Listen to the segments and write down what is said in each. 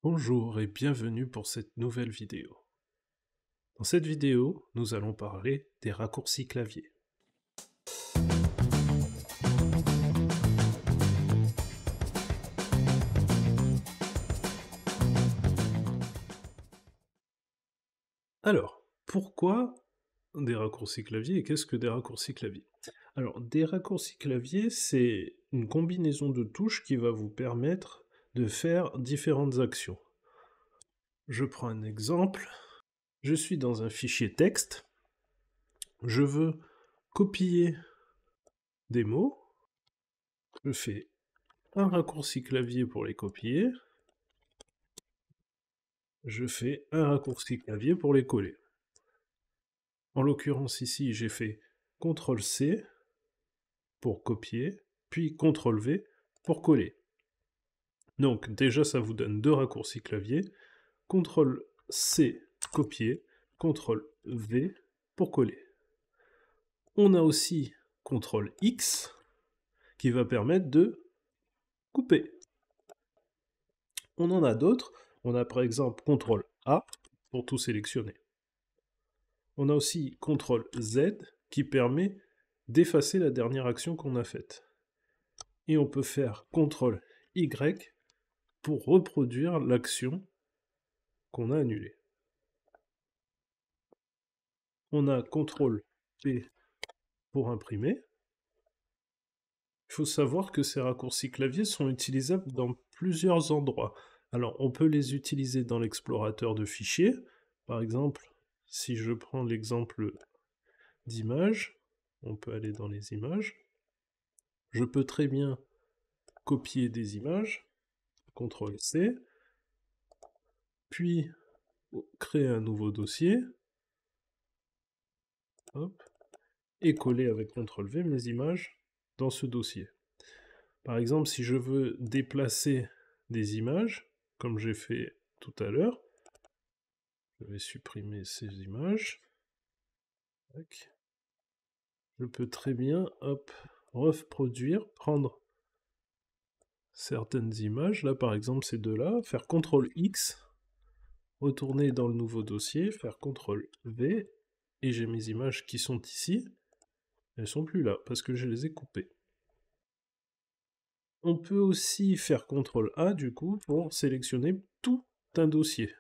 Bonjour et bienvenue pour cette nouvelle vidéo. Dans cette vidéo, nous allons parler des raccourcis clavier. Alors, pourquoi des raccourcis clavier et qu'est-ce que des raccourcis clavier? Alors, des raccourcis clavier, c'est une combinaison de touches qui va vous permettre de faire différentes actions. Je prends un exemple. Je suis dans un fichier texte. Je veux copier des mots. Je fais un raccourci clavier pour les copier. Je fais un raccourci clavier pour les coller. En l'occurrence ici, j'ai fait CTRL-C pour copier, puis CTRL-V pour coller. Donc déjà, ça vous donne deux raccourcis clavier. CTRL-C, copier, CTRL-V pour coller. On a aussi CTRL-X qui va permettre de couper. On en a d'autres. On a par exemple CTRL-A pour tout sélectionner. On a aussi CTRL-Z qui permet d'effacer la dernière action qu'on a faite. Et on peut faire CTRL-Y pour reproduire l'action qu'on a annulée. On a CTRL-P pour imprimer. Il faut savoir que ces raccourcis clavier sont utilisables dans plusieurs endroits. Alors, on peut les utiliser dans l'explorateur de fichiers. Par exemple, si je prends l'exemple d'image, on peut aller dans les images. Je peux très bien copier des images, CTRL-C, puis créer un nouveau dossier, hop, et coller avec CTRL-V mes images dans ce dossier. Par exemple, si je veux déplacer des images, comme j'ai fait tout à l'heure, je vais supprimer ces images. Je peux très bien, hop, reproduire, prendre certaines images, là par exemple ces deux-là, faire CTRL-X, retourner dans le nouveau dossier, faire CTRL-V, et j'ai mes images qui sont ici, elles sont plus là, parce que je les ai coupées. On peut aussi faire CTRL-A, du coup, pour sélectionner tout un dossier.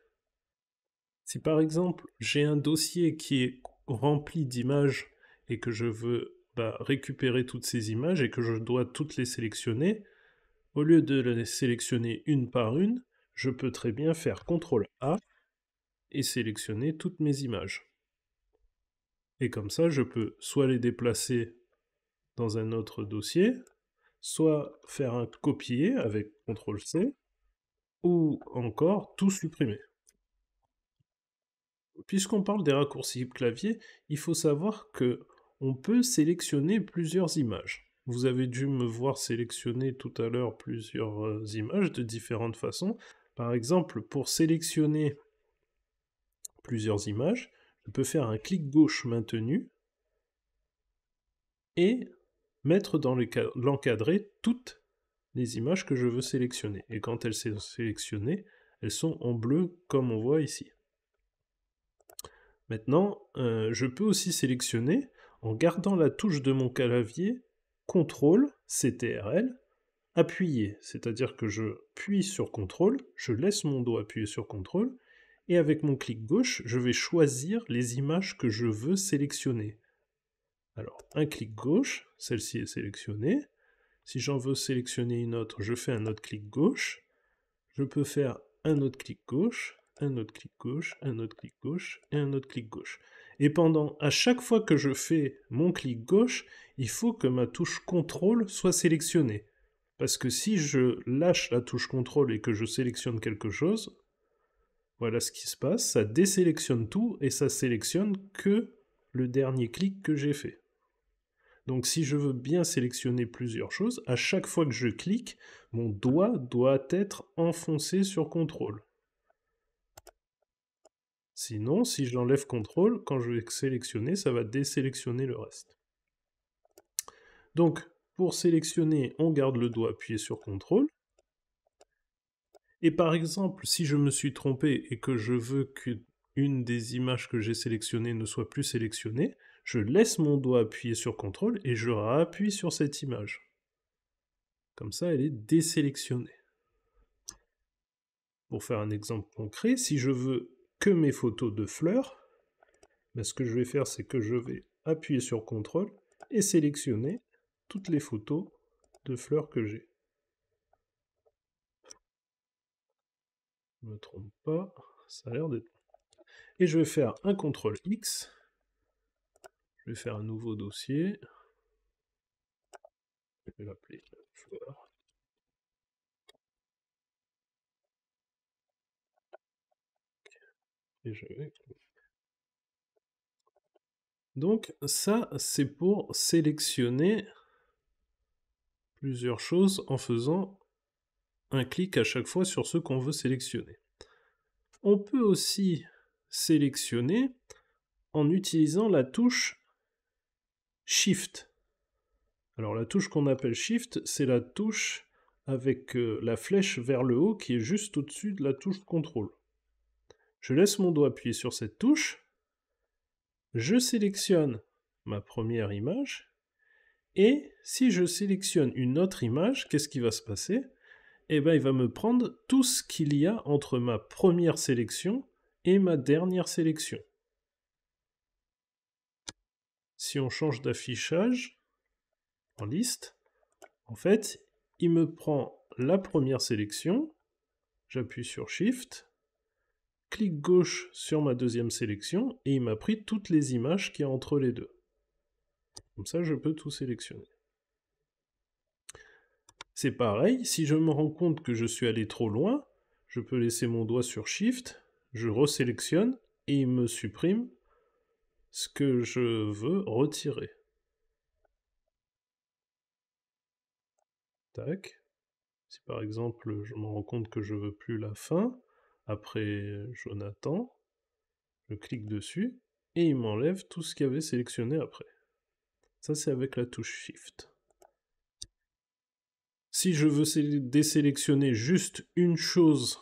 Si par exemple, j'ai un dossier qui est rempli d'images, et que je veux récupérer toutes ces images, et que je dois toutes les sélectionner, au lieu de les sélectionner une par une, je peux très bien faire CTRL-A, et sélectionner toutes mes images. Et comme ça, je peux soit les déplacer dans un autre dossier, soit faire un copier avec CTRL-C, ou encore tout supprimer. Puisqu'on parle des raccourcis clavier, il faut savoir que on peut sélectionner plusieurs images. Vous avez dû me voir sélectionner tout à l'heure plusieurs images de différentes façons. Par exemple, pour sélectionner plusieurs images, je peux faire un clic gauche maintenu et mettre dans l'encadré toutes les images que je veux sélectionner. Et quand elles sont sélectionnées, elles sont en bleu comme on voit ici. Maintenant, je peux aussi sélectionner en gardant la touche de mon clavier CTRL, CTRL, appuyer. C'est-à-dire que je appuie sur CTRL, je laisse mon doigt appuyer sur CTRL, et avec mon clic gauche, je vais choisir les images que je veux sélectionner. Alors, un clic gauche, celle-ci est sélectionnée. Si j'en veux sélectionner une autre, je fais un autre clic gauche. Je peux faire un autre clic gauche, un autre clic gauche, un autre clic gauche, et un autre clic gauche. Et à chaque fois que je fais mon clic gauche, il faut que ma touche CTRL soit sélectionnée. Parce que si je lâche la touche CTRL et que je sélectionne quelque chose, voilà ce qui se passe, ça désélectionne tout et ça sélectionne que le dernier clic que j'ai fait. Donc si je veux bien sélectionner plusieurs choses, à chaque fois que je clique, mon doigt doit être enfoncé sur CTRL. Sinon, si j'enlève CTRL, quand je vais sélectionner, ça va désélectionner le reste. Donc, pour sélectionner, on garde le doigt appuyé sur CTRL. Et par exemple, si je me suis trompé et que je veux qu'une des images que j'ai sélectionnées ne soit plus sélectionnée, je laisse mon doigt appuyer sur CTRL et je rappuie sur cette image. Comme ça, elle est désélectionnée. Pour faire un exemple concret, si je veux que mes photos de fleurs, ben ce que je vais faire, c'est que je vais appuyer sur CTRL et sélectionner toutes les photos de fleurs que j'ai. Je ne me trompe pas, ça a l'air d'être... Et je vais faire un CTRL X, je vais faire un nouveau dossier, je vais l'appeler fleurs. Et je vais... Donc ça, c'est pour sélectionner plusieurs choses en faisant un clic à chaque fois sur ce qu'on veut sélectionner. On peut aussi sélectionner en utilisant la touche Shift. Alors la touche qu'on appelle Shift, c'est la touche avec la flèche vers le haut qui est juste au-dessus de la touche CTRL. Je laisse mon doigt appuyer sur cette touche, je sélectionne ma première image, et si je sélectionne une autre image, qu'est-ce qui va se passer? Eh bien, il va me prendre tout ce qu'il y a entre ma première sélection et ma dernière sélection. Si on change d'affichage en liste, en fait, il me prend la première sélection, j'appuie sur Shift, clic gauche sur ma deuxième sélection, et il m'a pris toutes les images qu'il y a entre les deux. Comme ça, je peux tout sélectionner. C'est pareil, si je me rends compte que je suis allé trop loin, je peux laisser mon doigt sur Shift, je resélectionne, et il me supprime ce que je veux retirer. Tac. Si par exemple je me rends compte que je veux plus la fin, après Jonathan, je clique dessus, et il m'enlève tout ce qu'il y avait sélectionné après. Ça c'est avec la touche Shift. Si je veux désélectionner juste une chose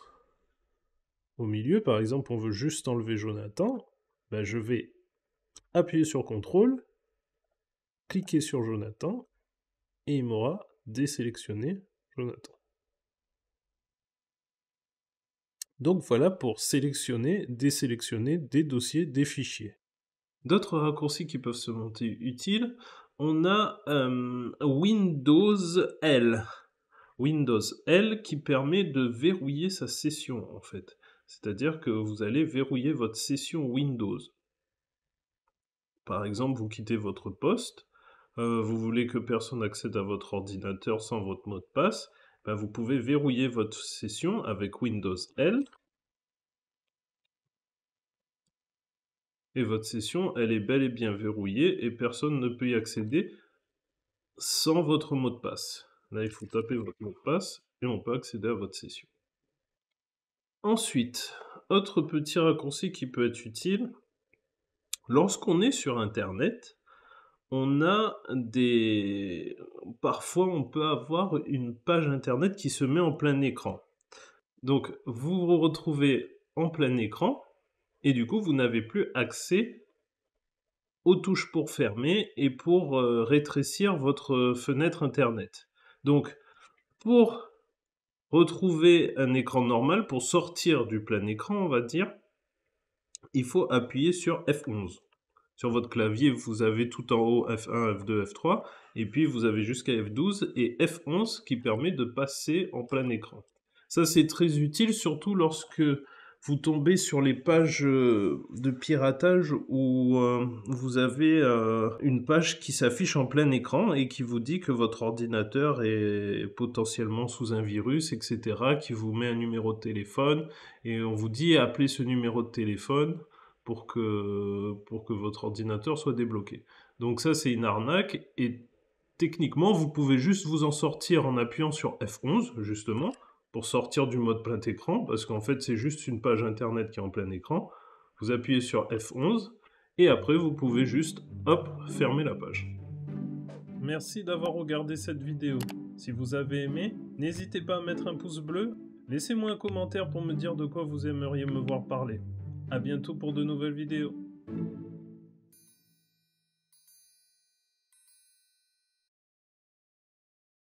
au milieu, par exemple on veut juste enlever Jonathan, ben je vais appuyer sur CTRL, cliquer sur Jonathan, et il m'aura désélectionné Jonathan. Donc voilà pour sélectionner, désélectionner des dossiers, des fichiers. D'autres raccourcis qui peuvent se monter utiles, on a Windows L. Windows L qui permet de verrouiller sa session en fait. C'est-à-dire que vous allez verrouiller votre session Windows. Par exemple, vous quittez votre poste, vous voulez que personne n'accède à votre ordinateur sans votre mot de passe, ben vous pouvez verrouiller votre session avec Windows L. Et votre session, elle est bel et bien verrouillée et personne ne peut y accéder sans votre mot de passe. Là, il faut taper votre mot de passe et on peut accéder à votre session. Ensuite, autre petit raccourci qui peut être utile, lorsqu'on est sur Internet, parfois on peut avoir une page Internet qui se met en plein écran. Donc, vous vous retrouvez en plein écran et du coup, vous n'avez plus accès aux touches pour fermer et pour rétrécir votre fenêtre Internet. Donc, pour retrouver un écran normal, pour sortir du plein écran, on va dire, il faut appuyer sur F11. Sur votre clavier, vous avez tout en haut F1, F2, F3, et puis vous avez jusqu'à F12 et F11 qui permet de passer en plein écran. Ça, c'est très utile, surtout lorsque vous tombez sur les pages de piratage où vous avez une page qui s'affiche en plein écran et qui vous dit que votre ordinateur est potentiellement sous un virus, etc., qui vous met un numéro de téléphone, et on vous dit appelez ce numéro de téléphone pour que votre ordinateur soit débloqué. Donc ça, c'est une arnaque, et techniquement, vous pouvez juste vous en sortir en appuyant sur F11, justement, pour sortir du mode plein écran, parce qu'en fait, c'est juste une page internet qui est en plein écran. Vous appuyez sur F11, et après, vous pouvez juste, hop, fermer la page. Merci d'avoir regardé cette vidéo. Si vous avez aimé, n'hésitez pas à mettre un pouce bleu Laissez-moi un commentaire pour me dire de quoi vous aimeriez me voir parler. À bientôt pour de nouvelles vidéos.